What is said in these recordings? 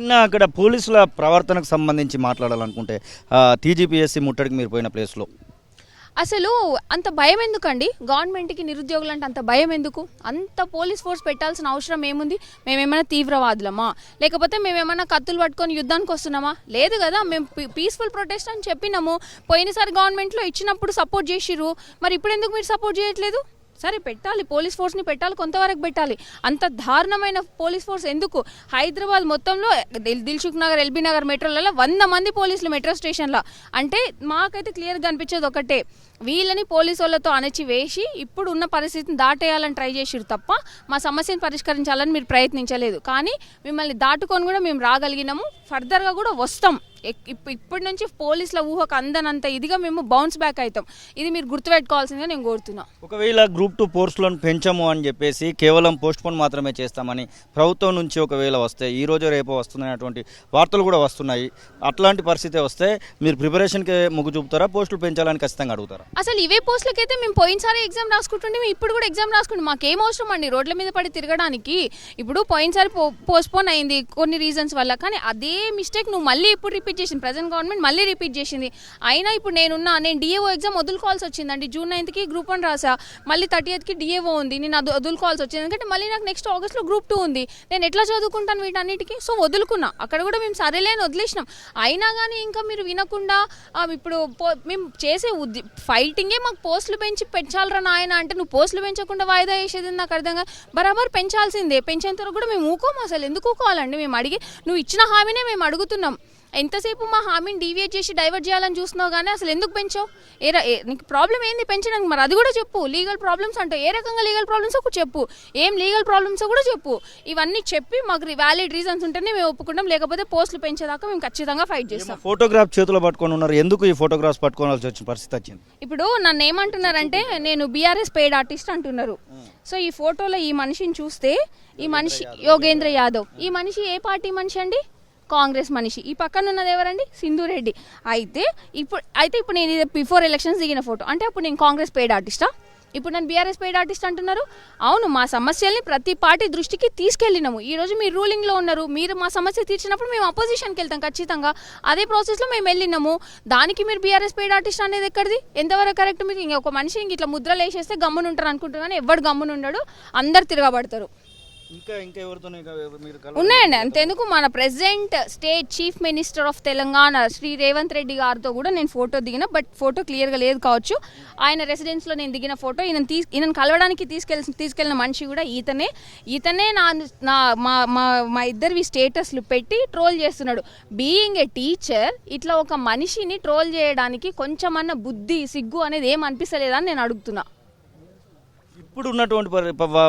నిన్న అక్కడ పోలీసుల ప్రవర్తనకు సంబంధించి మాట్లాడాలనుకుంటే టీజీపీఎస్సీ ముట్టడికి మీరు పోయిన ప్లేస్లో అసలు అంత భయం ఎందుకండి? గవర్నమెంట్కి నిరుద్యోగులు అంటే అంత భయం ఎందుకు? అంత పోలీస్ ఫోర్స్ పెట్టాల్సిన అవసరం ఏముంది? మేమేమైనా తీవ్రవాదులమా, లేకపోతే మేమేమైనా కత్తులు పట్టుకొని యుద్ధానికి వస్తున్నామా? లేదు కదా. మేము పీస్ఫుల్ ప్రొటెస్ట్ అని చెప్పినాము. పోయినసారి గవర్నమెంట్లో ఇచ్చినప్పుడు సపోర్ట్ చేసిర్రు, మరి ఇప్పుడు ఎందుకు మీరు సపోర్ట్ చేయట్లేదు? సరే పెట్టాలి, పోలీస్ ఫోర్స్ని పెట్టాలి, కొంతవరకు పెట్టాలి. అంత దారుణమైన పోలీస్ ఫోర్స్ ఎందుకు? హైదరాబాద్ మొత్తంలో దిల్సుఖ్ నగర్, ఎల్బీ నగర్ మెట్రోలలో 100 మంది పోలీసులు మెట్రో స్టేషన్లో. అంటే మాకైతే క్లియర్గా అనిపించేది ఒకటే, వీళ్ళని పోలీసు వాళ్ళతో అణచివేసి ఇప్పుడు ఉన్న పరిస్థితిని దాటేయాలని ట్రై చేసిరు తప్ప మా సమస్యను పరిష్కరించాలని మీరు ప్రయత్నించలేదు. కానీ మిమ్మల్ని దాటుకొని కూడా మేము రాగలిగినాము, ఫర్దర్గా కూడా వస్తాం. ఇప్పటి నుంచి పోలీసుల ఊహకు అందనంత ఇదిగా మేము బౌన్స్ బ్యాక్ అవుతాం. ఇది మీరు గుర్తుపెట్టుకోవాల్సిందిగా నేను కోరుతున్నా. ఒకవేళ గ్రూప్ 2 పోస్టులను పెంచము అని చెప్పేసి కేవలం పోస్ట్పోన్ మాత్రమే చేస్తామని ప్రభుత్వం నుంచి ఒకవేళ వస్తే, ఈ రోజు రేపు వస్తున్నటువంటి వార్తలు కూడా వస్తున్నాయి, అట్లాంటి పరిస్థితి వస్తే మీరు ప్రిపరేషన్కి మొగ్గు చూపుతారా, పోస్టులు పెంచాలని ఖచ్చితంగా అడుగుతారా? అసలు ఇవే పోస్టులకైతే మేము పోయినసారి ఎగ్జామ్ రాసుకుంటుండే, మేము ఇప్పుడు కూడా ఎగ్జామ్ రాసుకుంటాం. మాకేం అవసరం అండి రోడ్ల మీద పడి తిరగడానికి? ఇప్పుడు పోయినసారి పోస్ట్పోన్ అయింది కొన్ని రీజన్స్ వల్ల, కానీ అదే మిస్టేక్ నువ్వు మళ్ళీ ఇప్పుడు రిపీట్ చేసింది. ప్రజెంట్ గవర్నమెంట్ మళ్ళీ రిపీట్ చేసింది. అయినా ఇప్పుడు నేను డిఏఓ ఎగ్జామ్ వదులుకోవాల్సి వచ్చిందండి. జూన్ 9కి గ్రూప్ 1 రాసా, మళ్ళీ 30కి డిఏఓ ఉంది, నేను అది వదులుకోవాల్సి వచ్చింది. ఎందుకంటే మళ్ళీ నాకు నెక్స్ట్ ఆగస్ట్లో గ్రూప్ 2 ఉంది. నేను ఎట్లా చదువుకుంటాను వీటన్నిటికీ? సో వదులుకున్నా. అక్కడ కూడా మేము సరేలే అని వదిలేసినాం. అయినా కానీ ఇంకా మీరు వినకుండా ఇప్పుడు మేము చేసే ఫైటింగే మాకు పోస్టులు పెంచాలరా నాయన అంటే, నువ్వు పోస్టులు పెంచకుండా వాయిదా వేసేది నాకు అర్థంగా. బరాబర్ పెంచాల్సిందే. పెంచేంత వరకు కూడా మేము ఊకోము. అసలు ఎందుకు ఊకోవాలండి? మేము అడిగి నువ్వు ఇచ్చిన హామీనే మేము అడుగుతున్నాం. ఎంతసేపు మా హామీని డీవియేట్ చేసి డైవర్ట్ చేయాలని చూస్తున్నావు, కానీ అసలు ఎందుకు పెంచావు? నీకు ప్రాబ్లం ఏంది పెంచడానికి? మరి అది కూడా చెప్పు. లీగల్ ప్రాబ్లమ్స్ అంటే ఏ రకంగా లీగల్ ప్రాబ్లమ్స్ కూడా చెప్పు, ఏం లీగల్ ప్రాబ్లమ్స్ కూడా చెప్పు. ఇవన్నీ చెప్పి మాకు వ్యాలిడ్ రీజన్స్ ఉంటేనే మేము ఒప్పుకుంటాం, లేకపోతే పోస్టులు పెంచేదాకా మేము ఖచ్చితంగా ఫైట్ చేస్తాం. ఫోటోగ్రాఫ్ చేతిలో పట్టుకొని ఉన్నారు, ఎందుకు ఈ ఫోటోగ్రాఫ్స్ పట్టుకోవాల్సి వచ్చిన పరిస్థితి వచ్చింది? ఇప్పుడు నన్ను ఏమంటున్నారంటే, నేను బీఆర్ఎస్ పెయిడ్ ఆర్టిస్ట్ అంటున్నారు. సో ఈ ఫోటోలో ఈ మనిషిని చూస్తే, ఈ మనిషి యోగేంద్ర యాదవ్, ఈ మనిషి ఏ పార్టీ మనిషి అండి? కాంగ్రెస్ మనిషి. ఈ పక్కన ఉన్నది ఎవరండి? సింధు రెడ్డి. అయితే ఇప్పుడు నేను బిఫోర్ ఎలక్షన్స్ దిగిన ఫోటో అంటే అప్పుడు నేను కాంగ్రెస్ పెయిడ్ ఆర్టిస్టా? ఇప్పుడు నేను బీఆర్ఎస్ పెయిడ్ ఆర్టిస్ట్ అంటున్నారు. అవును, మా సమస్యల్ని ప్రతి పార్టీ దృష్టికి తీసుకెళ్ళినాము. ఈరోజు మీరు రూలింగ్లో ఉన్నారు, మీరు మా సమస్య తీర్చినప్పుడు మేము అపోజిషన్కి వెళ్తాం ఖచ్చితంగా. అదే ప్రాసెస్లో మేము వెళ్ళినాము. దానికి మీరు బీఆర్ఎస్ పెయిడ్ ఆర్టిస్ట్ అనేది ఎక్కడిది? ఎంతవరకు కరెక్ట్? మీరు ఇంకొక మనిషి ఇట్లా ముద్రలు వేసేస్తే గమ్మున ఉంటారు అనుకుంటారు, కానీ ఎవడు గమ్మున ఉండడు, అందరు తిరగబడతారు. ఉన్నాయండి. అంతెందుకు, మన president state chief minister of Telangana Shri Revanth Reddy గారితో కూడా నేను ఫోటో దిగిన, బట్ ఫోటో క్లియర్గా లేదు కావచ్చు. ఆయన రెసిడెన్స్లో నేను దిగిన ఫోటో. ఈయన కలవడానికి తీసుకెళ్ళిన మనిషి కూడా ఈతనే మా ఇద్దరివి స్టేటస్లు పెట్టి ట్రోల్ చేస్తున్నాడు. బీయింగ్ ఏ టీచర్ ఇట్లా ఒక మనిషిని ట్రోల్ చేయడానికి కొంచెమన్నా బుద్ధి, సిగ్గు అనేది ఏం అనిపిస్తలేదా అని నేను అడుగుతున్నా. ఇప్పుడు ఉన్నటువంటి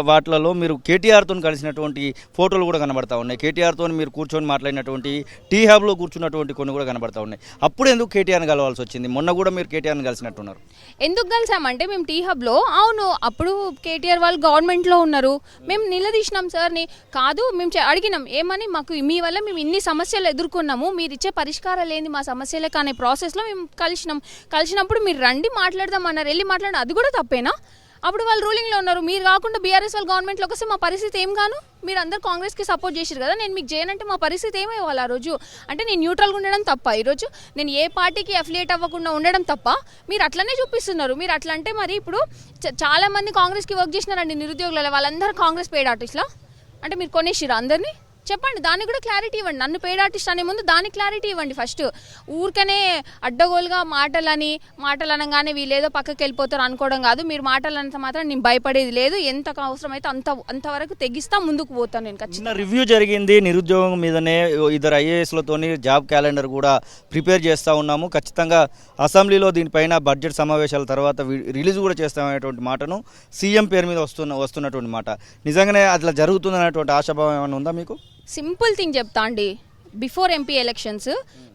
వాటిలలో మీరు కేటీఆర్తో కలిసినటువంటి ఫోటోలు కూడా కనబడతా ఉన్నాయి. కేటీఆర్తో మీరు కూర్చొని మాట్లాడినటువంటి టీ హబ్లో కూర్చున్నటువంటి కొన్ని కూడా కనబడతా ఉన్నాయి. అప్పుడు ఎందుకు కేటీఆర్ని కలవాల్సి వచ్చింది? మొన్న కూడా మీరు కేటీఆర్ని కలిసినట్టున్నారు. ఎందుకు కలిసామంటే మేము టీ హబ్లో, అవును అప్పుడు కేటీఆర్ వాళ్ళు గవర్నమెంట్లో ఉన్నారు, మేము నిలదీసినాం సార్ని. కాదు, మేము అడిగినాం ఏమని, మాకు మీ వల్ల మేము ఇన్ని సమస్యలు ఎదుర్కొన్నాము, మీరు ఇచ్చే పరిష్కారాలు ఏంది మా సమస్యలే కానీ ప్రాసెస్లో మేము కలిసినప్పుడు మీరు రండి మాట్లాడదాం అన్నారు. వెళ్ళి మాట్లాడడం అది కూడా తప్పేనా? అప్పుడు వాళ్ళు రూలింగ్లో ఉన్నారు, మీరు కాకుండా బీఆర్ఎస్ వాళ్ళు గవర్నమెంట్లోకి వస్తే మా పరిస్థితి ఏం గాను? మీరు అందరు కాంగ్రెస్కి సపోర్ట్ చేశారు కదా, నేను మీకు చేయనంటే మా పరిస్థితి ఏమయ్యేవాళ్ళు ఆ రోజు? అంటే నేను న్యూట్రల్గా ఉండడం తప్ప, ఈరోజు నేను ఏ పార్టీకి అఫిలియేట్ అవ్వకుండా ఉండడం తప్ప మీరు అట్లనే చూపిస్తున్నారు. మీరు అట్లా అంటే మరి ఇప్పుడు చాలా మంది కాంగ్రెస్కి వర్క్ చేసినారండి నిరుద్యోగుల, వాళ్ళందరూ కాంగ్రెస్ పెయిడ్ ఆర్టిస్ట్లా? అంటే మీరు కొనేసిరా అందరినీ? చెప్పండి, దానికి కూడా క్లారిటీ ఇవ్వండి. నన్ను పెయిడ్ ఆర్టిస్ట్ అనే ముందు దానికి క్లారిటీ ఇవ్వండి ఫస్ట్. ఊరికనే అడ్డగోలుగా మాటలు అనగానే వీళ్ళేదో పక్కకి వెళ్ళిపోతారు అనుకోవడం కాదు. మీరు మాటలు అంత మాత్రం నేను భయపడేది లేదు. ఎంత అవసరమైతే అంతవరకు తెగిస్తా, ముందుకు పోతాను నేను ఖచ్చితంగా. రివ్యూ జరిగింది నిరుద్యోగం మీదనే, ఇద్దరు ఐఏఎస్లతోని జాబ్ క్యాలెండర్ కూడా ప్రిపేర్ చేస్తూ ఉన్నాము. ఖచ్చితంగా అసెంబ్లీలో దీనిపైన బడ్జెట్ సమావేశాల తర్వాత రిలీజ్ కూడా చేస్తామనేటువంటి మాటను సీఎం పేరు మీద వస్తున్నటువంటి మాట. నిజంగానే అట్లా జరుగుతుందనేటువంటి ఆశాభావం ఏమైనా ఉందా మీకు? సింపుల్ థింగ్ చెప్తా అండి, before MP elections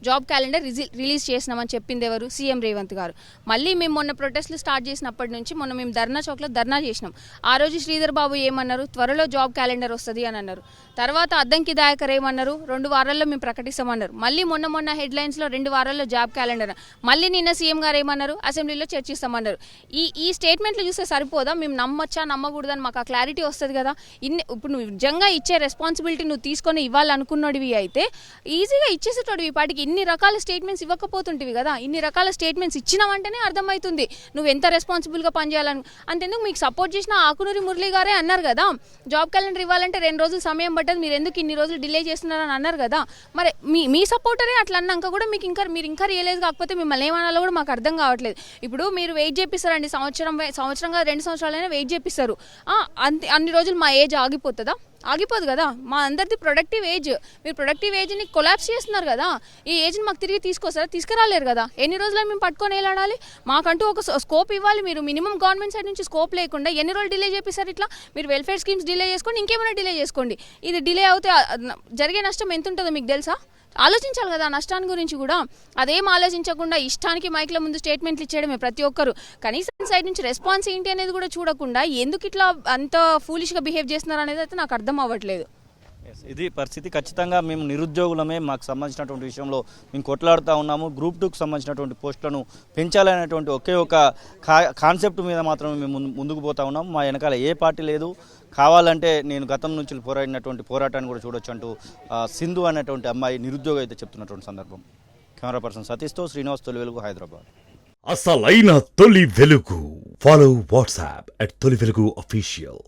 job calendar release చేసినామని చెప్పింది ఎవరు? సీఎం రేవంత్ గారు. మళ్ళీ మేము మొన్న ప్రొటెస్ట్లు స్టార్ట్ చేసినప్పటి నుంచి మొన్న మేము ధర్నా చౌక్లో ధర్నా చేసినాం. ఆ రోజు శ్రీధర్ బాబు ఏమన్నారు? త్వరలో జాబ్ క్యాలెండర్ వస్తుంది అని అన్నారు. తర్వాత అద్దంకి దయాకర్ ఏమన్నారు? 2 వారాల్లో మేము ప్రకటిస్తామన్నారు. మళ్ళీ మొన్న హెడ్లైన్స్లో 2 వారాల్లో జాబ్ క్యాలెండర్. మళ్ళీ నిన్న సీఎం గారు ఏమన్నారు? అసెంబ్లీలో చర్చిస్తామన్నారు. ఈ స్టేట్మెంట్లు చూస్తే సరిపోదా? మేము నమ్మొచ్చా నమ్మకూడదని మాకు ఆ క్లారిటీ వస్తుంది కదా. ఇప్పుడు నువ్వు నిజంగా ఇచ్చే రెస్పాన్సిబిలిటీ నువ్వు తీసుకొని ఇవ్వాలనుకున్నడివి అయితే ఈజీగా ఇచ్చేసేటోడు ఈ పాటికి. ఇన్ని రకాల స్టేట్మెంట్స్ ఇవ్వకపోతుంటివి కదా, ఇన్ని రకాల స్టేట్మెంట్స్ ఇచ్చినావంటేనే అర్థమవుతుంది నువ్వు ఎంత రెస్పాన్సిబుల్గా పనిచేయాలని. అంతెందుకు మీకు సపోర్ట్ చేసిన ఆకునూరి మురళి గారే అన్నారు కదా, జాబ్ క్యాలెండర్ ఇవ్వాలంటే 2 రోజులు సమయం పట్టదు, మీరు ఎందుకు ఇన్ని రోజులు డిలే చేస్తున్నారని అన్నారు కదా. మరి మీ సపోర్టరే అట్లా అన్నాక కూడా మీకు మీరు ఇంకా రియలైజ్ కాకపోతే మిమ్మల్ని ఏమనాలో కూడా మాకు అర్థం కావట్లేదు. ఇప్పుడు మీరు వెయిట్ చేపిస్తారండి, సంవత్సరంగా 2 సంవత్సరాలైనా వెయిట్ చేపిస్తారు. అన్ని రోజులు మా ఏజ్ ఆగిపోతుందా? ఆగిపోదు కదా. మా అందరిది ప్రొడక్టివ్ ఏజ్. మీరు ప్రొడక్టివ్ ఏజ్ని కొలాప్స్ చేస్తున్నారు కదా. ఈ ఏజ్ని మాకు తిరిగి తీసుకురాలేరు కదా. ఎన్ని రోజులు మేము పట్టుకొని వెళ్ళాడాలి? మాకంటూ ఒక స్కోప్ ఇవ్వాలి. మీరు మినిమం గవర్నమెంట్ సైడ్ నుంచి స్కోప్ లేకుండా ఎన్ని రోజులు డిలే చేపిస్తారు? ఇట్లా మీరు వెల్ఫేర్ స్కీమ్స్ డిలే చేసుకోండి, ఇంకేమైనా డిలే చేసుకోండి. ఇది డిలే అవుతే జరిగే నష్టం ఎంత ఉంటుందో మీకు తెలుసా? ఆలోచించాలి కదా ఆ నష్టాన్ని గురించి కూడా. అదేం ఆలోచించకుండా ఇష్టానికి మైక్ల ముందు స్టేట్మెంట్లు ఇచ్చేయడమే ప్రతి ఒక్కరు. కనీసం సైడ్ నుంచి రెస్పాన్స్ ఏంటి అనేది కూడా చూడకుండా ఎందుకు ఇట్లా అంత ఫూలిష్గా బిహేవ్ చేస్తున్నారు అనేది అయితే నాకు అర్థం అవ్వట్లేదు. ఇది పరిస్థితి. ఖచ్చితంగా మేము నిరుద్యోగులమే, మాకు సంబంధించినటువంటి విషయంలో మేము కొట్లాడుతూ ఉన్నాము. గ్రూప్ 2కు సంబంధించినటువంటి పోస్టులను పెంచాలనేటువంటి ఒకే ఒక కాన్సెప్ట్ మీద మాత్రమే మేము ముందుకు పోతా ఉన్నాము. మా వెనకాల ఏ పార్టీ లేదు. కావాలంటే నేను గతం నుంచి పోరాడినటువంటి పోరాటాన్ని కూడా చూడొచ్చు అంటూ సింధు అనేటువంటి అమ్మాయి నిరుద్యోగ అయితే చెప్తున్నటువంటి సందర్భం. కెమెరా పర్సన్ సతీష్తో శ్రీనివాస్, తొలి వెలుగు, హైదరాబాద్. అసలైన తొలి వెలుగు. ఫాలో వాట్సాప్ @తొలి వెలుగు అఫీషియల్.